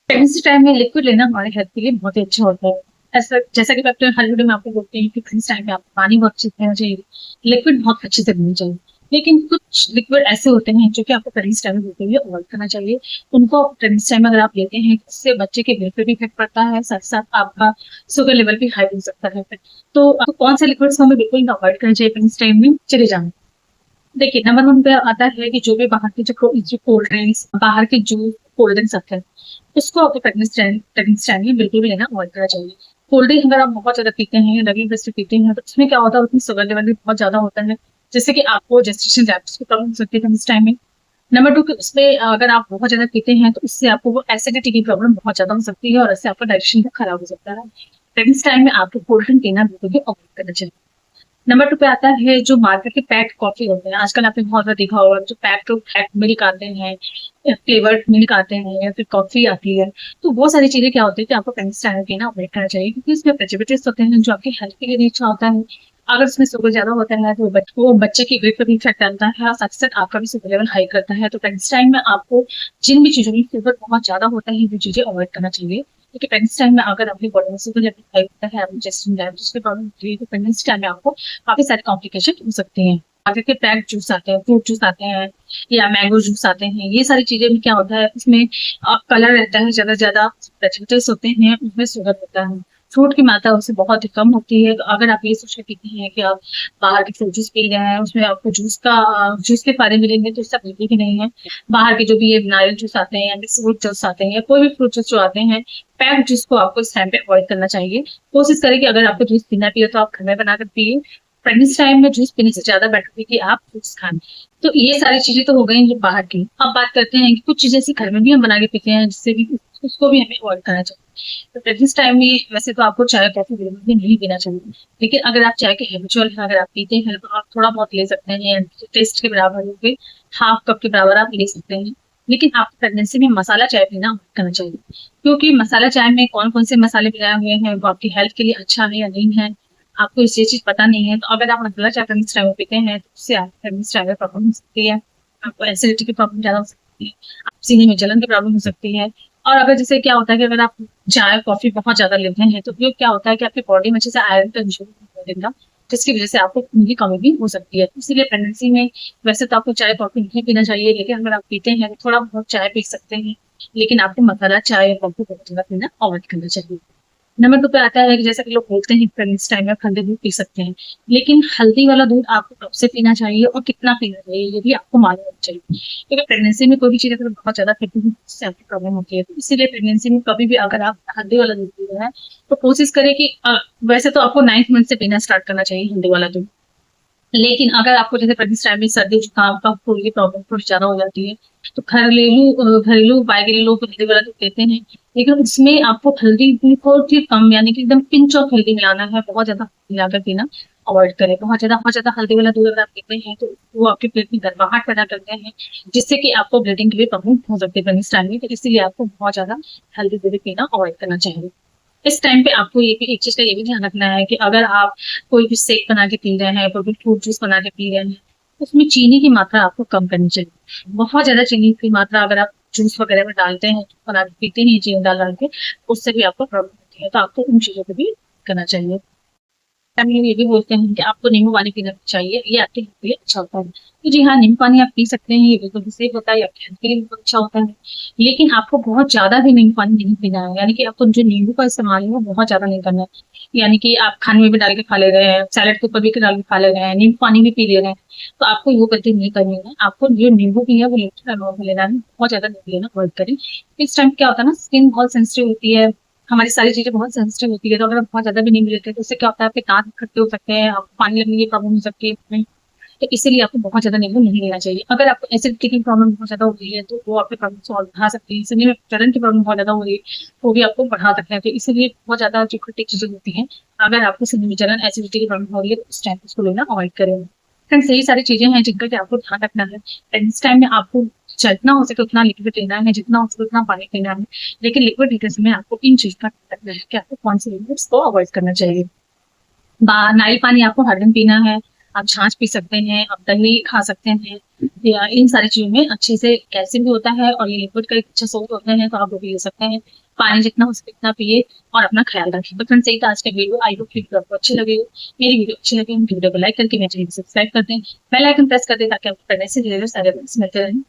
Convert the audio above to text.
Pregnancy time में liquid लेना हमारे हेल्थ के लिए बहुत ही अच्छा होता है। ऐसा जैसा कि डॉक्टर हर वीडियो में आपको बोलते हैं कि प्रेगनेंसी टाइम में आपको पानी बहुत अच्छे से पीना चाहिए, लिक्विड बहुत अच्छे से पीना चाहिए। लेकिन कुछ लिक्विड ऐसे होते हैं जो कि आपको प्रेगनेंसी टाइम में बिल्कुल भी अवॉइड करना चाहिए। उनको प्रेगनेंसी टाइम में अगर आप लेते हैं, इससे बच्चे के वेट पे भी इफेक्ट पड़ता है, साथ साथ आपका शुगर लेवल भी हाई हो सकता है। तो आपको कौन से लिक्विड्स हमें बिल्कुल अवॉइड करना चाहिए प्रेगनेंसी टाइम में, चले जाएं। देखिए, नंबर 1 पे आता है कि जो भी बाहर के जो कोल्ड ड्रिंक्स, बाहर के जूस, कोल्ड ड्रिंक्स आते हैं, उसको आपको प्रेगनेंसी टाइम में बिल्कुल भी लेना अवॉइड करना चाहिए। कोल्ड ड्रिंक अगर आप बहुत ज़्यादा पीते हैं, रेगुलर बेस पे पीते हैं, तो उसमें क्या होता है, उसमें शुगर लेवल भी बहुत ज़्यादा होता है, जिससे कि आपको जेस्टेशन डायबिटीज की प्रॉब्लम हो सकती है प्रेगनेंसी टाइम में। नंबर 2 कि उसमें अगर आप बहुत ज़्यादा पीते हैं, तो इससे आपको वो एसिडिटी की प्रॉब्लम बहुत ज़्यादा हो सकती है और इससे आपका डाइजेशन भी खराब हो सकता है। प्रेगनेंसी टाइम में आपको कोल्ड ड्रिंक पीना बिल्कुल भी अवॉइड करना चाहिए। नंबर 2 पे आता है जो मार्केट के पैक्ड कॉफी होते हैं। आजकल आपने बहुत बार देखा होगा, जो पैक्ड मिल्क आते हैं, फ्लेवर्ड मिल्क आते हैं, या फिर कॉफी आती है। तो वो सारी चीजें क्या होती है कि आपको प्रेगनेंसी टाइम में पीना अवॉइड करना चाहिए, क्योंकि इसमें प्रिजर्वेटिव्स होते हैं जो आपकी हेल्थ के लिए नहीं अच्छा होता है। अगर इसमें शुगर ज्यादा होता है तो वो बच्चे की वेट पर भी इफेक्ट डालता है और साथ ही साथ आपका भी शुगर लेवल हाई करता है। तो प्रेगनेंसी टाइम में आपको जिन भी चीजों में शुगर बहुत ज्यादा होता है, वो चीजें अवॉइड करना चाहिए, क्योंकि प्रेगनेंसी टाइम में अगर अपनी बॉडी में शुगर लेवल हाई होता है, आपको जेस्टिन डायबिटीज की प्रॉब्लम होती है, तो प्रेगनेंसी टाइम में आपको काफी सारी कॉम्प्लिकेशन हो सकती हैं। आगे के पैक जूस आते हैं, फ्रूट जूस आते हैं, या मैंगो जूस आते हैं, ये सारी चीजें में क्या होता है, इसमें कलर रहता है, ज्यादा ज्यादा प्रेजर्वेटिव्स होते हैं, उसमें शुगर होता है। फ्रूट की मात्रा उससे बहुत ही कम होती है। तो अगर आप ये सोच के पीते हैं कि आप बाहर के फ्रूट जूस पी रहे हैं, उसमें आपको जूस के फायदे मिलेंगे, तो इससे बिल्कुल भी नहीं है। बाहर के जो भी ये नारियल जूस आते हैं, या फ्रूट जूस आते हैं, या कोई भी फ्रूट जूस जो आते हैं, पैक जूस को आपको इस टाइम पे अवॉइड करना चाहिए। कोशिश करें कि अगर आपको जूस पीना पिए तो आप घर में बनाकर पिए। प्रेगनेंसी टाइम में जूस पीने से ज्यादा बेटर है कि आप फ्रूट्स खाएं। तो ये सारी चीजें तो हो गई जो बाहर की। अब बात करते हैं कि कुछ चीजें ऐसी घर में भी हम बना के पीते हैं, जिससे भी उसको भी हमें अवॉइड करना चाहिए। तो प्रेगनेंसी टाइम में वैसे तो आपको चाय कॉफी बिल्कुल भी नहीं पीना चाहिए, लेकिन अगर आप चाय के हैबिचुअल हैं, अगर आप पीते हैं, तो आप थोड़ा बहुत ले सकते हैं, टेस्ट के बराबर हो गए, हाफ कप के बराबर आप ले सकते हैं। लेकिन आपको प्रेगनेंसी में मसाला चाय पीना अवॉइड करना चाहिए, क्योंकि मसाला चाय में कौन कौन से मसाले मिलाए हुए हैं, वो आपकी हेल्थ के लिए अच्छा है या नहीं है, आपको ये चीज पता नहीं है। तो अगर आप मसाला चाय प्रेगनेंसी टाइम में पीते हैं, तो उससे आपको प्रेगनेंसी टाइम में प्रॉब्लम हो सकती है, आपको एसिडिटी की प्रॉब्लम ज्यादा हो सकती है, आप सीने में जलन की प्रॉब्लम हो सकती है। और अगर जैसे क्या होता है कि अगर आप चाय कॉफी बहुत ज्यादा लेते हैं, तो ये क्या होता है कि आपकी बॉडी में अच्छे से आयरन कंज्यूम नहीं देगा, जिसकी वजह से आपको खून की कमी भी हो सकती है। इसीलिए प्रेगनेंसी में वैसे तो आपको चाय कॉफी नहीं पीना चाहिए, लेकिन अगर आप पीते हैं तो थोड़ा बहुत चाय पी सकते हैं, लेकिन आपको मसाला चाय या कॉफी बहुत ज्यादा पीना अवॉइड करना चाहिए। नंबर 2 पे आता है कि जैसा कि लोग बोलते हैं प्रेगनेंसी टाइम में आप हल्दी दूध पी सकते हैं, लेकिन हल्दी वाला दूध आपको कब से पीना चाहिए और कितना पीना चाहिए, ये भी आपको मालूम होना चाहिए, क्योंकि प्रेगनेंसी में कोई भी चीज अगर बहुत ज्यादा पीती है, उससे आपकी प्रॉब्लम होती है। तो इसीलिए प्रेगनेंसी में कभी भी अगर आप हल्दी वाला दूध पी रहे हैं, तो कोशिश करें कि वैसे तो आपको 9th मंथ से पीना स्टार्ट करना चाहिए हल्दी वाला दूध। लेकिन अगर आपको जैसे प्रेगनेंसी टाइम में सर्दी जुकाम का फ्लू की प्रॉब्लम थोड़ी ज्यादा हो जाती है, तो घरेलू उपाय के लिए लोग हल्दी वाला दूध देते हैं, लेकिन उसमें आपको हल्दी बहुत ही कम, यानी कि एकदम पिंच ऑफ हल्दी मिलाना है, बहुत ज्यादा मिलाकर पीना अवॉइड करें। बहुत ज्यादा हल्दी वाला दूध अगर आप पीते हैं, तो वो आपके पेट में गर्माहट पैदा करते हैं, जिससे कि आपको ब्लीडिंग की भी प्रॉब्लम हो सकती है प्रेगनेंसी टाइम में। तो इसलिए आपको बहुत ज्यादा हल्दी दूध पीना अवॉइड करना चाहिए। इस टाइम पे आपको ये भी एक चीज का ये भी ध्यान रखना है कि अगर आप कोई भी शेक बना के पी रहे हैं, कोई भी फ्रूट जूस बना के पी रहे हैं, उसमें चीनी की मात्रा आपको कम करनी चाहिए। बहुत ज्यादा चीनी की मात्रा अगर आप जूस वगैरह में डालते हैं, बना के पीते हैं चीनी डाल डाल के, उससे भी आपको प्रॉब्लम होती है। तो आपको उन चीजों को भी करना चाहिए। हम लोग ये भी बोलते हैं कि आपको नींबू पानी पीना चाहिए, ये आपके हेल्थ के लिए अच्छा होता है। तो जी हाँ, नींबू पानी आप पी सकते हैं, ये बिल्कुल भी सेफ होता है, आपके हेल्थ के लिए बिल्कुल अच्छा होता है। लेकिन आपको बहुत ज्यादा भी नींबू पानी नहीं पीना है, यानी कि आपको जो नींबू का इस्तेमाल है वो बहुत ज्यादा नहीं करना है। यानी कि आप खाने में भी डाल के खा ले रहे हैं, सैलेड के ऊपर भी डाल के खा ले रहे हैं, नींबू पानी भी पी ले रहे हैं, तो आपको वो गलती नहीं करनी है। आपको जो नींबू भी है वो लिमिटेड अमाउंट में लेना है, बहुत ज्यादा नहीं लेना, अवॉइड करें। इस टाइम क्या होता है ना, स्किन बहुत सेंसिटिव होती है, हमारी सारी चीजें बहुत सेंसिटिव होती है। तो अगर आप बहुत ज्यादा भी नींबू लेते हैं, तो उससे क्या होता है, आपके दांत खट्टे हो सकते हैं, आपको पानी लगने की प्रॉब्लम हो सकती है इसमें। तो इसीलिए आपको बहुत ज्यादा नींबू नहीं लेना चाहिए। अगर आपको एसिडिटी की प्रॉब्लम बहुत ज्यादा हो रही है, तो वो आपके प्रॉब्लम सॉल्व बढ़ा सकती है। इसलिए जलन की प्रॉब्लम बहुत ज्यादा हो रही है, वो भी आपको बढ़ा सकते हैं। तो इसीलिए बहुत ज्यादा जो खट्टी चीजें होती हैं, अगर आपको सीने में जलन एसिडिटी की प्रॉब्लम हो रही है, तो उस टाइम उसको लेना अवॉइड करें। फ्रेंड्स, यही सारी चीजें हैं जिनका कि आपको ध्यान रखना है। इस टाइम में आपको जितना हो सके उतना लिक्विड लेना है, जितना हो सके उतना पानी पीना है। लेकिन लिक्विड लेते समय आपको इन चीज का ध्यान रखना है कि आपको कौन से लिक्विड्स को अवॉइड करना चाहिए। नारियल पानी आपको हर दिन पीना है, आप छाछ पी सकते हैं, आप दही खा सकते हैं, या इन सारी चीज़ों में अच्छे से कैल्शियम भी होता है और ये लिक्विड का एक अच्छा सोर्स होते हैं, तो आप वो भी ले सकते हैं। पानी जितना हो सके उतना पिए और अपना ख्याल रखें। तो फ्रेंड्स यही था आज का वीडियो। आई होप वीडियो आपको अच्छी लगी हो। मेरी वीडियो अच्छी लगी हो वीडियो को लाइक करके मेरे चैनल को सब्सक्राइब कर दें, बेल आइकन प्रेस कर दें ताकि आपको प्रेगनेंसी रिलेटेड सारे अपडेट्स मिलते रहें।